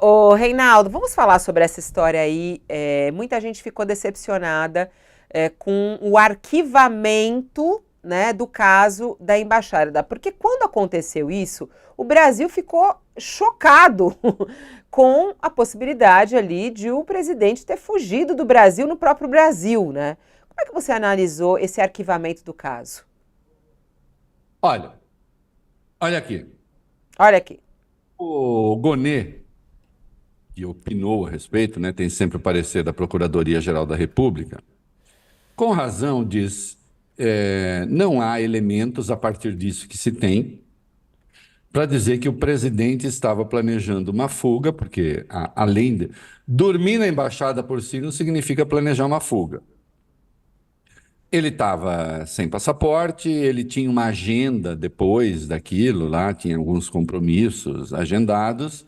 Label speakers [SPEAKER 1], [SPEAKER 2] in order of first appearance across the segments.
[SPEAKER 1] Ô, Reinaldo, vamos falar sobre essa história aí. Muita gente ficou decepcionada com o arquivamento, né, do caso da embaixada. Porque quando aconteceu isso, o Brasil ficou chocado com a possibilidade ali de o presidente ter fugido do Brasil no próprio Brasil, né? Como é que você analisou esse arquivamento do caso?
[SPEAKER 2] Olha, olha aqui.
[SPEAKER 1] Olha aqui.
[SPEAKER 2] O Gonê, que opinou a respeito, né, tem sempre o parecer da Procuradoria-Geral da República, com razão diz, não há elementos a partir disso que se tem para dizer que o presidente estava planejando uma fuga, porque além de dormir na embaixada por si não significa planejar uma fuga. Ele estava sem passaporte, ele tinha uma agenda depois daquilo lá, tinha alguns compromissos agendados.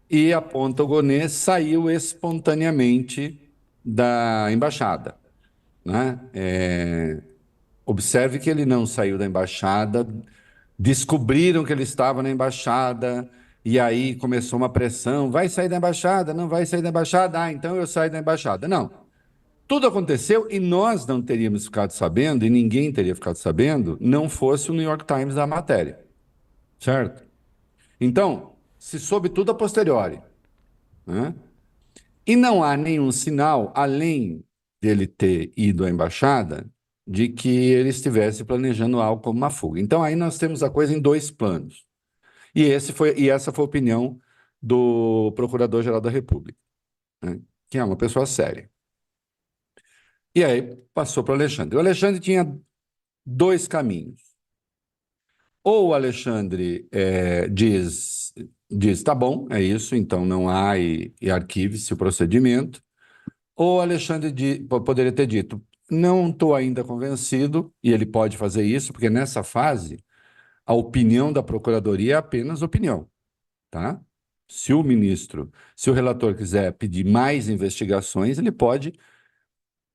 [SPEAKER 2] E a Ponta Gonê saiu espontaneamente da embaixada, né? Observe que ele não saiu da embaixada, descobriram que ele estava na embaixada, e aí começou uma pressão: vai sair da embaixada? Não vai sair da embaixada? Ah, então eu saio da embaixada. Não. Tudo aconteceu e nós não teríamos ficado sabendo, e ninguém teria ficado sabendo, não fosse o New York Times da matéria, certo? Então, se soube tudo a posteriori, né? E não há nenhum sinal, além dele ter ido à embaixada, de que ele estivesse planejando algo como uma fuga. Então aí nós temos a coisa em dois planos. E essa foi a opinião do Procurador-Geral da República, né? Que é uma pessoa séria. E aí passou para o Alexandre. O Alexandre tinha dois caminhos. Ou o Alexandre diz, tá bom, é isso, então não há e arquive-se o procedimento. Ou Alexandre poderia ter dito: não estou ainda convencido, e ele pode fazer isso, porque nessa fase a opinião da Procuradoria é apenas opinião, tá? Se o relator quiser pedir mais investigações, ele pode,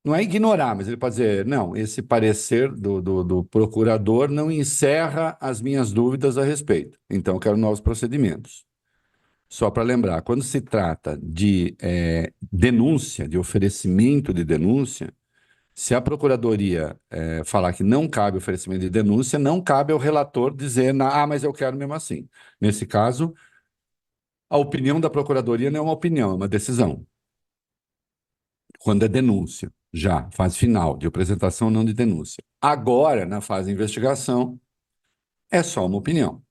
[SPEAKER 2] não é ignorar, mas ele pode dizer: não, esse parecer do procurador não encerra as minhas dúvidas a respeito, então eu quero novos procedimentos. Só para lembrar, quando se trata de denúncia, de oferecimento de denúncia, se a Procuradoria falar que não cabe oferecimento de denúncia, não cabe ao relator dizer, ah, mas eu quero mesmo assim. Nesse caso, a opinião da Procuradoria não é uma opinião, é uma decisão. Quando é denúncia, já, fase final, de apresentação não de denúncia. Agora, na fase de investigação, é só uma opinião.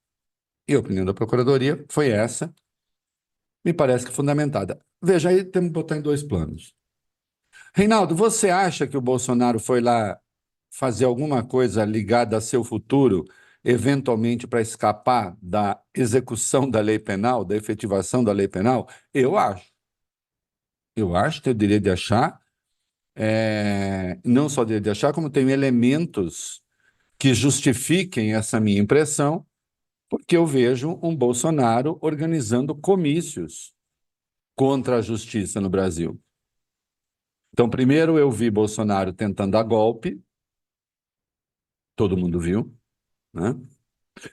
[SPEAKER 2] E a opinião da Procuradoria foi essa, me parece que fundamentada. Veja, aí temos que botar em dois planos. Reinaldo, você acha que o Bolsonaro foi lá fazer alguma coisa ligada a seu futuro, eventualmente para escapar da execução da lei penal, da efetivação da lei penal? Eu acho. Eu acho, tenho o direito de achar, não só o direito de achar, como tenho elementos que justifiquem essa minha impressão, porque eu vejo um Bolsonaro organizando comícios contra a justiça no Brasil. Então, primeiro eu vi Bolsonaro tentando dar golpe, todo mundo viu, né?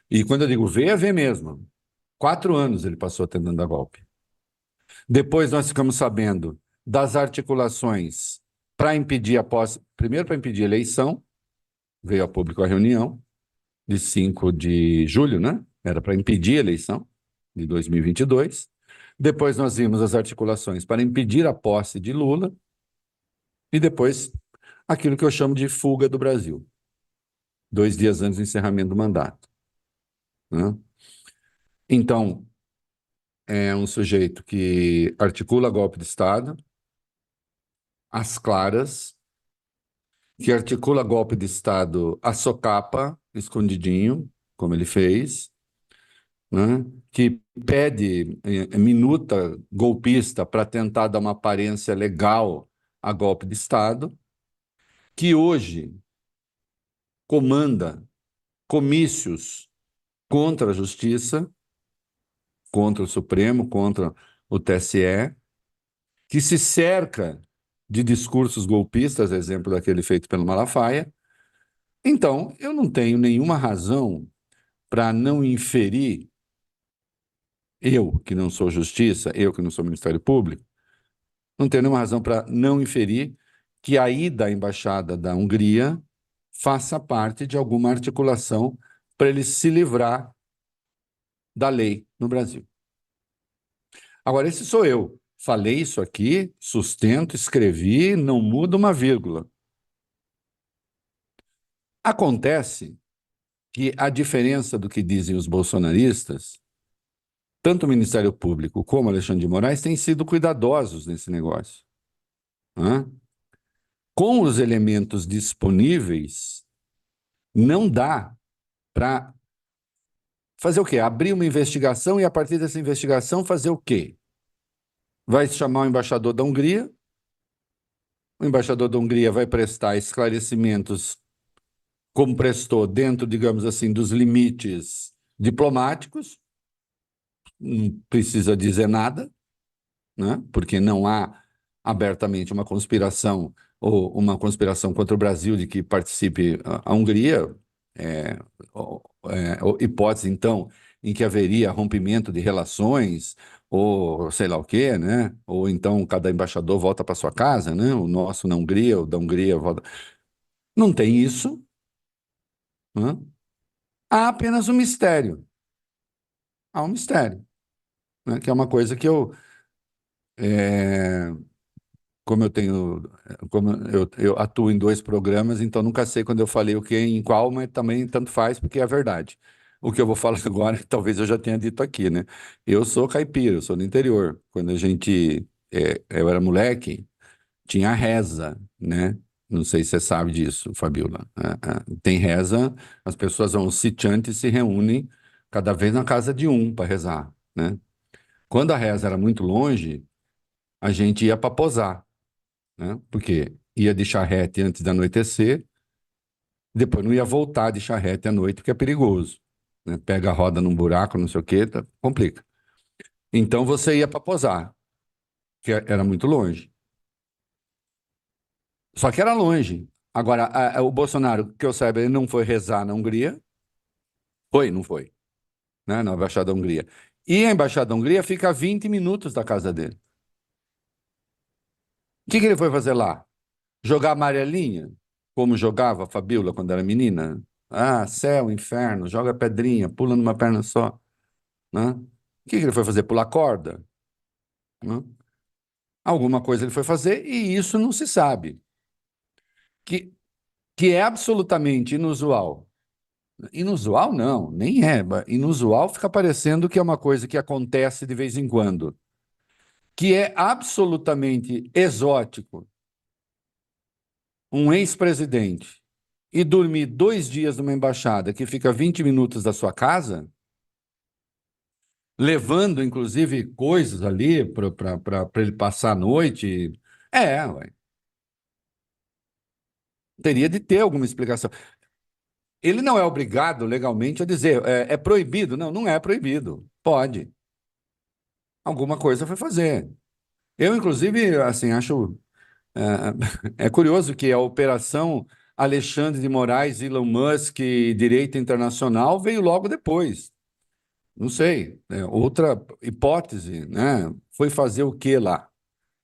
[SPEAKER 2] E quando eu digo ver, é ver mesmo. 4 anos ele passou tentando dar golpe. Depois nós ficamos sabendo das articulações para impedir a posse, primeiro para impedir a eleição, veio a público a reunião de 5 de julho, né? Era para impedir a eleição de 2022. Depois nós vimos as articulações para impedir a posse de Lula e depois aquilo que eu chamo de fuga do Brasil, 2 dias antes do encerramento do mandato, né? Então, é um sujeito que articula golpe de Estado, às claras, que articula golpe de Estado à socapa, escondidinho, como ele fez, né? Que pede minuta golpista para tentar dar uma aparência legal a golpe de Estado, que hoje comanda comícios contra a Justiça, contra o Supremo, contra o TSE, que se cerca de discursos golpistas, exemplo daquele feito pelo Malafaia. Então, eu não tenho nenhuma razão para não inferir eu que não sou justiça, eu que não sou Ministério Público, não tenho nenhuma razão para não inferir que a ida à embaixada da Hungria faça parte de alguma articulação para ele se livrar da lei no Brasil. Agora, esse sou eu. Falei isso aqui, sustento, escrevi, não muda uma vírgula. Acontece que a diferença do que dizem os bolsonaristas, tanto o Ministério Público como Alexandre de Moraes têm sido cuidadosos nesse negócio. Né? Com os elementos disponíveis, não dá para fazer o quê? Abrir uma investigação e, a partir dessa investigação, fazer o quê? Vai chamar o embaixador da Hungria, o embaixador da Hungria vai prestar esclarecimentos como prestou dentro, digamos assim, dos limites diplomáticos, não precisa dizer nada, né? Porque não há abertamente uma conspiração ou uma conspiração contra o Brasil de que participe a Hungria, é, hipótese, então, em que haveria rompimento de relações, ou sei lá o quê, né? Ou então cada embaixador volta para sua casa, né? O nosso na Hungria, o da Hungria volta. Não tem isso, né? Há apenas um mistério. Há um mistério, né? Que é uma coisa que é, como eu tenho, como eu atuo em dois programas, então nunca sei quando eu falei o que em qual, mas também tanto faz, porque é a verdade. O que eu vou falar agora, talvez eu já tenha dito aqui, né? Eu sou caipira, eu sou do interior. Quando a gente, eu era moleque, tinha a reza, né? Não sei se você sabe disso, Fabiola. Tem reza, as pessoas vão, os sitiantes se reúnem cada vez na casa de um para rezar, né? Quando a reza era muito longe, a gente ia para posar, né? Porque ia de charrete antes de anoitecer, depois não ia voltar de charrete à noite, porque é perigoso, né? Pega a roda num buraco, não sei o quê, complica. Então você ia para posar, que era muito longe. Só que era longe. Agora, o Bolsonaro, que eu saiba, ele não foi rezar na Hungria. Foi, não foi, né? Na Embaixada da Hungria. E a Embaixada da Hungria fica a 20 minutos da casa dele. O que que ele foi fazer lá? Jogar amarelinha, como jogava a Fabíola quando era menina. Ah, céu, inferno, joga pedrinha, pula numa perna só, né? O que que ele foi fazer? Pular corda? Né? Alguma coisa ele foi fazer e isso não se sabe. Que, que é absolutamente inusual. Inusual não, nem é. Inusual fica parecendo que é uma coisa que acontece de vez em quando. Que é absolutamente exótico um ex-presidente e dormir 2 dias numa embaixada que fica 20 minutos da sua casa, levando inclusive coisas ali para ele passar a noite. Ué, teria de ter alguma explicação. Ele não é obrigado legalmente a dizer, é proibido. Não, não é proibido. Pode. Alguma coisa foi fazer. Eu, inclusive, assim, acho. É curioso que a Operação Alexandre de Moraes, Elon Musk e Direito Internacional veio logo depois. Não sei, outra hipótese, né? Foi fazer o que lá?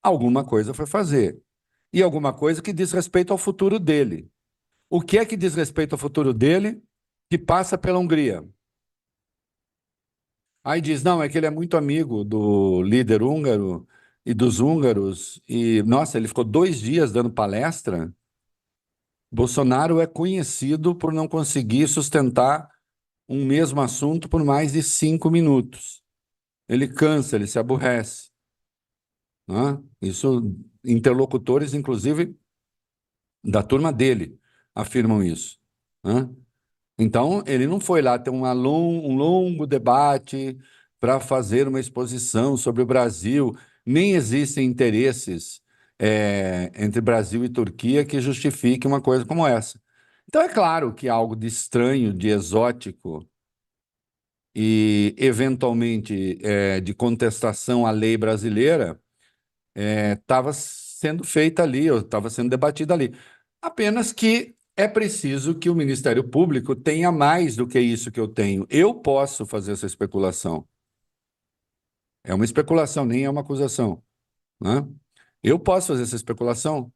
[SPEAKER 2] Alguma coisa foi fazer. E alguma coisa que diz respeito ao futuro dele. O que é que diz respeito ao futuro dele que passa pela Hungria? Aí diz, não, é que ele é muito amigo do líder húngaro e dos húngaros. E, nossa, ele ficou 2 dias dando palestra. Bolsonaro é conhecido por não conseguir sustentar um mesmo assunto por mais de 5 minutos. Ele cansa, ele se aborrece, né? Isso, interlocutores, inclusive, da turma dele, afirmam isso, né? Então, ele não foi lá ter um longo debate para fazer uma exposição sobre o Brasil. Nem existem interesses entre Brasil e Turquia que justifiquem uma coisa como essa. Então, é claro que algo de estranho, de exótico e, eventualmente, de contestação à lei brasileira estava sendo feita ali, ou estava sendo debatida ali. Apenas que é preciso que o Ministério Público tenha mais do que isso que eu tenho. Eu posso fazer essa especulação. É uma especulação, nem é uma acusação, né? Eu posso fazer essa especulação?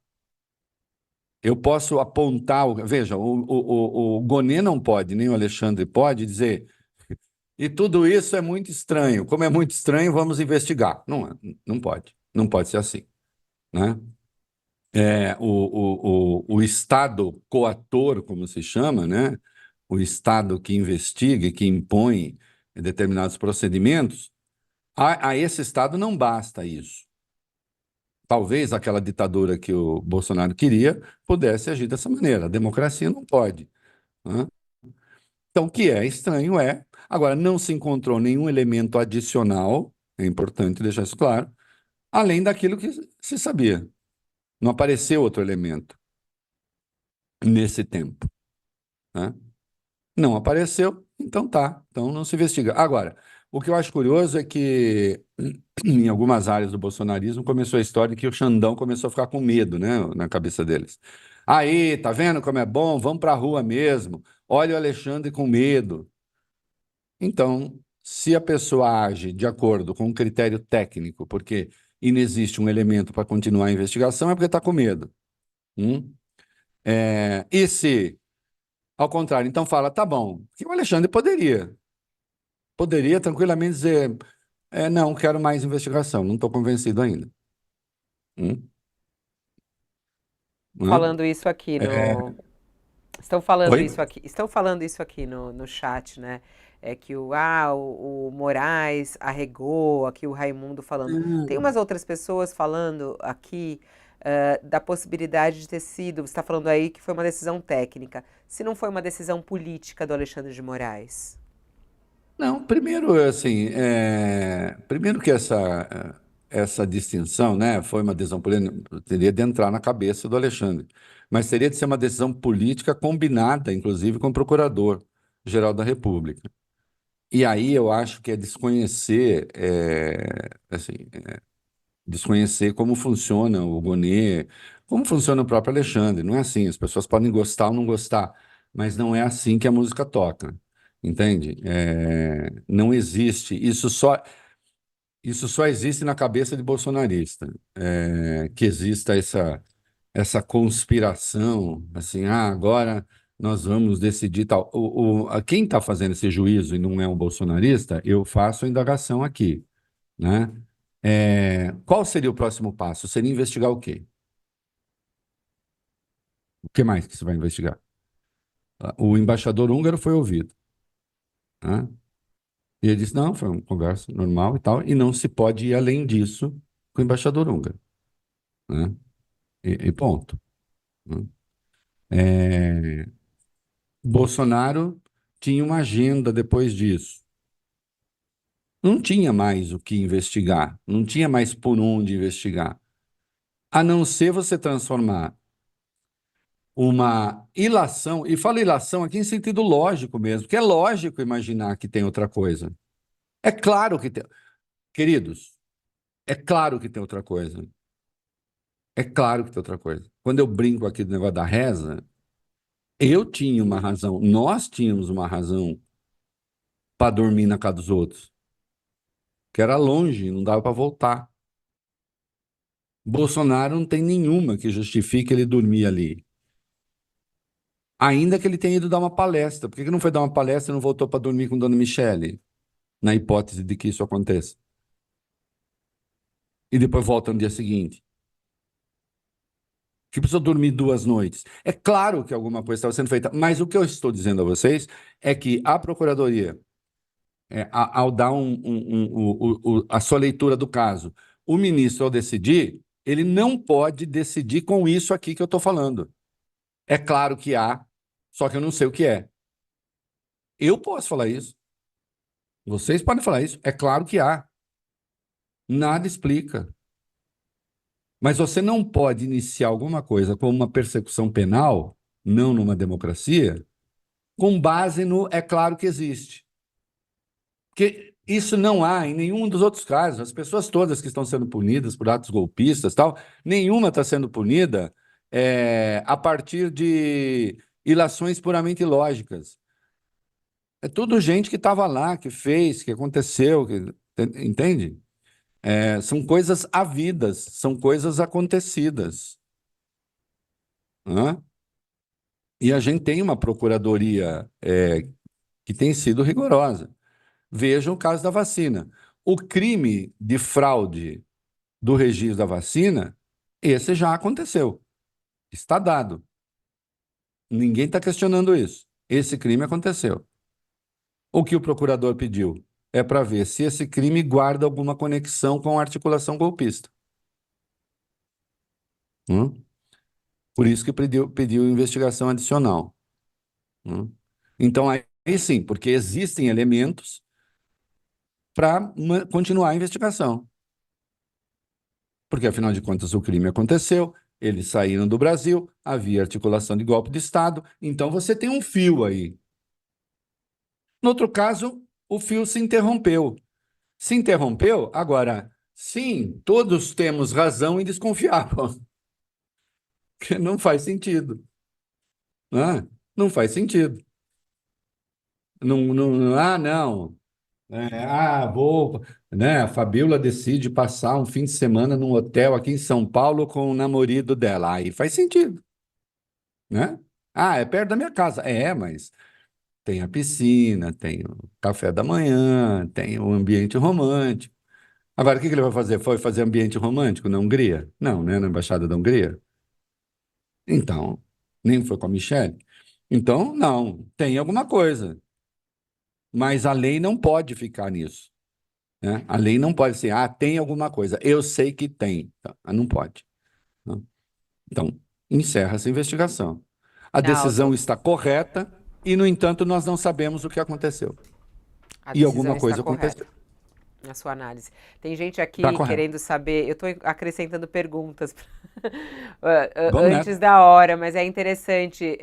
[SPEAKER 2] Eu posso apontar... Veja, o Gonê não pode, nem o Alexandre pode dizer e tudo isso é muito estranho. Como é muito estranho, vamos investigar. Não, não pode. Não pode ser assim, né? O Estado coator, como se chama, né? O Estado que investiga e que impõe determinados procedimentos, a esse Estado não basta isso. Talvez aquela ditadura que o Bolsonaro queria pudesse agir dessa maneira. A democracia não pode, né? Então, o que é estranho é. Agora, não se encontrou nenhum elemento adicional, é importante deixar isso claro, além daquilo que se sabia. Não apareceu outro elemento nesse tempo, né? Não apareceu, então tá, então não se investiga. Agora, o que eu acho curioso é que em algumas áreas do bolsonarismo começou a história que o Xandão começou a ficar com medo, né, na cabeça deles. Aí, tá vendo como é bom? Vamos para a rua mesmo. Olha o Alexandre com medo. Então, se a pessoa age de acordo com um critério técnico, porque inexiste um elemento para continuar a investigação, é porque está com medo. Hum? E se, ao contrário, então fala, tá bom, que o Alexandre poderia tranquilamente dizer, não, quero mais investigação, não estou convencido ainda. Hum? Hã?
[SPEAKER 1] Falando isso aqui
[SPEAKER 2] É,
[SPEAKER 1] no.
[SPEAKER 2] oi?
[SPEAKER 1] Estão falando isso aqui no chat, né? É que o Moraes arregou, aqui o Raimundo falando. Tem umas outras pessoas falando aqui da possibilidade de ter sido, você está falando aí que foi uma decisão técnica. Se não foi uma decisão política do Alexandre de Moraes.
[SPEAKER 2] Não, primeiro, assim, primeiro que essa distinção, né, foi uma decisão política, teria de entrar na cabeça do Alexandre, mas teria de ser uma decisão política combinada, inclusive, com o Procurador-Geral da República. E aí eu acho que é desconhecer, assim, desconhecer como funciona o Gonê, como funciona o próprio Alexandre. Não é assim, as pessoas podem gostar ou não gostar, mas não é assim que a música toca, entende? Não existe, isso só existe na cabeça de bolsonarista, que exista essa conspiração, assim, agora nós vamos decidir tal. Quem está fazendo esse juízo e não é um bolsonarista, eu faço a indagação aqui, né? Qual seria o próximo passo? Seria investigar o quê? O que mais que você vai investigar? O embaixador húngaro foi ouvido, né? E ele disse, não, foi uma conversa normal e tal, e não se pode ir além disso com o embaixador húngaro, né? E ponto, né? É, Bolsonaro tinha uma agenda depois disso. Não tinha mais o que investigar, não tinha mais por onde investigar, a não ser você transformar uma ilação, e falo ilação aqui em sentido lógico mesmo, porque é lógico imaginar que tem outra coisa. É claro que tem. Queridos, é claro que tem outra coisa. É claro que tem outra coisa. Quando eu brinco aqui do negócio da reza, eu tinha uma razão, nós tínhamos uma razão para dormir na casa dos outros, que era longe, não dava para voltar. Bolsonaro não tem nenhuma que justifique ele dormir ali. Ainda que ele tenha ido dar uma palestra. Por que que não foi dar uma palestra e não voltou para dormir com Dona Michele, na hipótese de que isso aconteça? E depois volta no dia seguinte. Que precisou dormir 2 noites. É claro que alguma coisa estava sendo feita, mas o que eu estou dizendo a vocês é que a Procuradoria, ao dar a sua leitura do caso, o ministro, ao decidir, ele não pode decidir com isso aqui que eu estou falando. É claro que há, só que eu não sei o que é. Eu posso falar isso. Vocês podem falar isso. É claro que há. Nada explica. Mas você não pode iniciar alguma coisa como uma persecução penal, não numa democracia, com base no é claro que existe. Porque isso não há em nenhum dos outros casos. As pessoas todas que estão sendo punidas por atos golpistas, tal, nenhuma está sendo punida a partir de ilações puramente lógicas. É tudo gente que estava lá, que fez, que aconteceu, entende? São coisas havidas, são coisas acontecidas, né? E a gente tem uma procuradoria que tem sido rigorosa. Veja o caso da vacina. O crime de fraude do registro da vacina, esse já aconteceu. Está dado. Ninguém está questionando isso. Esse crime aconteceu. O que o procurador pediu é para ver se esse crime guarda alguma conexão com a articulação golpista. Hum? Por isso que pediu investigação adicional. Hum? Então, aí sim, porque existem elementos para continuar a investigação. Porque, afinal de contas, o crime aconteceu, eles saíram do Brasil, havia articulação de golpe de Estado, então você tem um fio aí. No outro caso, o fio se interrompeu. Se interrompeu, agora, sim, todos temos razão em desconfiar, pô. Porque não faz sentido, né? Não faz sentido. Não, não, não. Vou, né? A Fabíola decide passar um fim de semana num hotel aqui em São Paulo com o namorado dela. Aí faz sentido, né? É perto da minha casa. Mas tem a piscina, tem o café da manhã, tem o ambiente romântico. Agora, o que que ele vai fazer? Foi fazer ambiente romântico na Hungria? Não, né? Na Embaixada da Hungria. Então, nem foi com a Michelle. Então, não, tem alguma coisa. Mas a lei não pode ficar nisso, né? A lei não pode ser, tem alguma coisa. Eu sei que tem. Tá, não pode, né? Então, encerra essa investigação. A decisão
[SPEAKER 1] Naldo,
[SPEAKER 2] está correta e, no entanto, nós não sabemos o que aconteceu.
[SPEAKER 1] a
[SPEAKER 2] E
[SPEAKER 1] decisão
[SPEAKER 2] alguma
[SPEAKER 1] está
[SPEAKER 2] coisa
[SPEAKER 1] correta
[SPEAKER 2] aconteceu.
[SPEAKER 1] na sua análise. Tem gente
[SPEAKER 2] Está
[SPEAKER 1] aqui
[SPEAKER 2] correto.
[SPEAKER 1] querendo saber, eu estou acrescentando perguntas
[SPEAKER 2] Vamos
[SPEAKER 1] antes
[SPEAKER 2] nessa.
[SPEAKER 1] da hora, mas é interessante.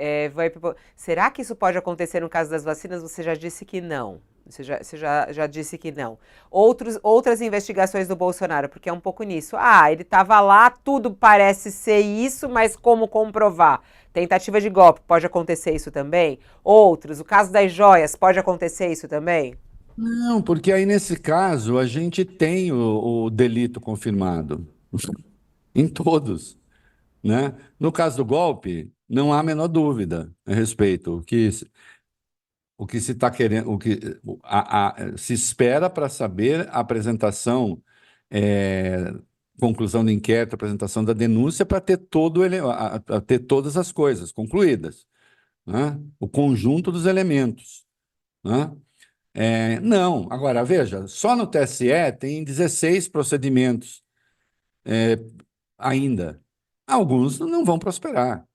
[SPEAKER 1] Será que isso pode acontecer no caso das vacinas? Você já disse que não. Você já disse que não. Outras investigações do Bolsonaro, porque é um pouco nisso. Ele estava lá, tudo parece ser isso, mas como comprovar? Tentativa de golpe, pode acontecer isso também? Outros, o caso das joias, pode acontecer isso também?
[SPEAKER 2] Não, porque aí, nesse caso, a gente tem o delito confirmado em todos, né? No caso do golpe, não há a menor dúvida a respeito. O que se está querendo, se espera para saber a apresentação, é, conclusão do inquérito, apresentação da denúncia, para ter ter todas as coisas concluídas, né? O conjunto dos elementos, né? Não, agora veja, só no TSE tem 16 procedimentos ainda. Alguns não vão prosperar,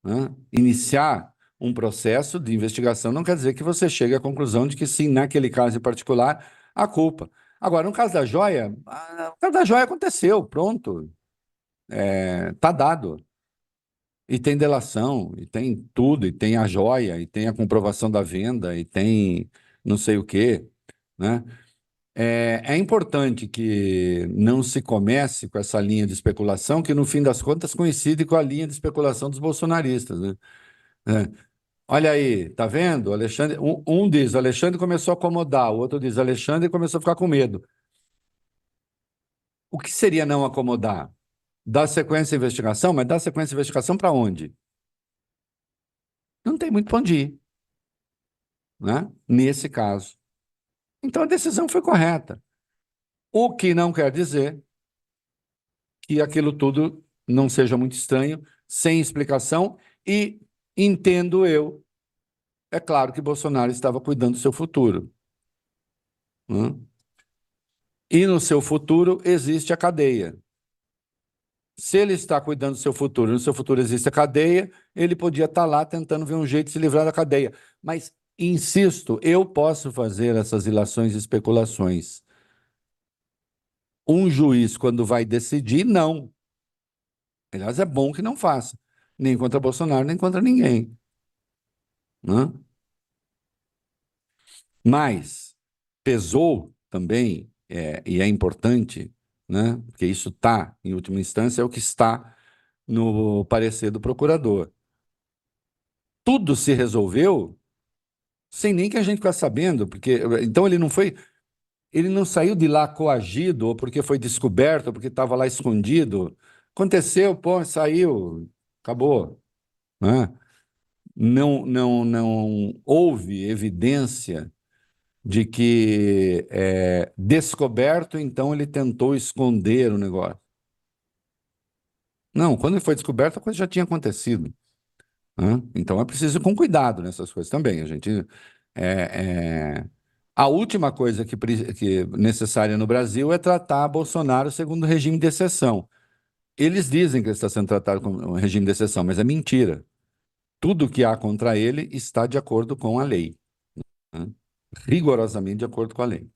[SPEAKER 2] né? Iniciar um processo de investigação não quer dizer que você chegue à conclusão de que sim, naquele caso em particular, há culpa. Agora, no caso da joia, o caso da joia aconteceu, pronto, está dado. E tem delação, e tem tudo, e tem a joia, e tem a comprovação da venda, e tem não sei o quê, né? É importante que não se comece com essa linha de especulação, que no fim das contas coincide com a linha de especulação dos bolsonaristas, né? É, Olha aí, tá vendo? Alexandre, um diz, Alexandre começou a acomodar, o outro diz, Alexandre começou a ficar com medo. O que seria não acomodar? Dar sequência à investigação, mas dar sequência à investigação para onde? Não tem muito para onde ir, né? Nesse caso. Então a decisão foi correta. O que não quer dizer que aquilo tudo não seja muito estranho, sem explicação, e entendo eu, é claro que Bolsonaro estava cuidando do seu futuro, né? E no seu futuro existe a cadeia. Se ele está cuidando do seu futuro, no seu futuro existe a cadeia, ele podia estar lá tentando ver um jeito de se livrar da cadeia. Mas, insisto, eu posso fazer essas ilações e especulações. Um juiz, quando vai decidir, não. Aliás, é bom que não faça. Nem contra Bolsonaro, nem contra ninguém, né? Mas pesou também, e é importante, né? Porque isso está, em última instância, é o que está no parecer do procurador. Tudo se resolveu sem nem que a gente ficasse sabendo, porque então ele não foi. Ele não saiu de lá coagido, ou porque foi descoberto, ou porque estava lá escondido. Aconteceu, pô, saiu, acabou, né? Não houve evidência de que descoberto, então ele tentou esconder o negócio. Não, quando ele foi descoberto, a coisa já tinha acontecido, né? Então é preciso ir com cuidado nessas coisas também. A gente a última coisa que é necessária no Brasil é tratar Bolsonaro segundo o regime de exceção. Eles dizem que ele está sendo tratado como um regime de exceção, mas é mentira. Tudo que há contra ele está de acordo com a lei, né? Rigorosamente de acordo com a lei.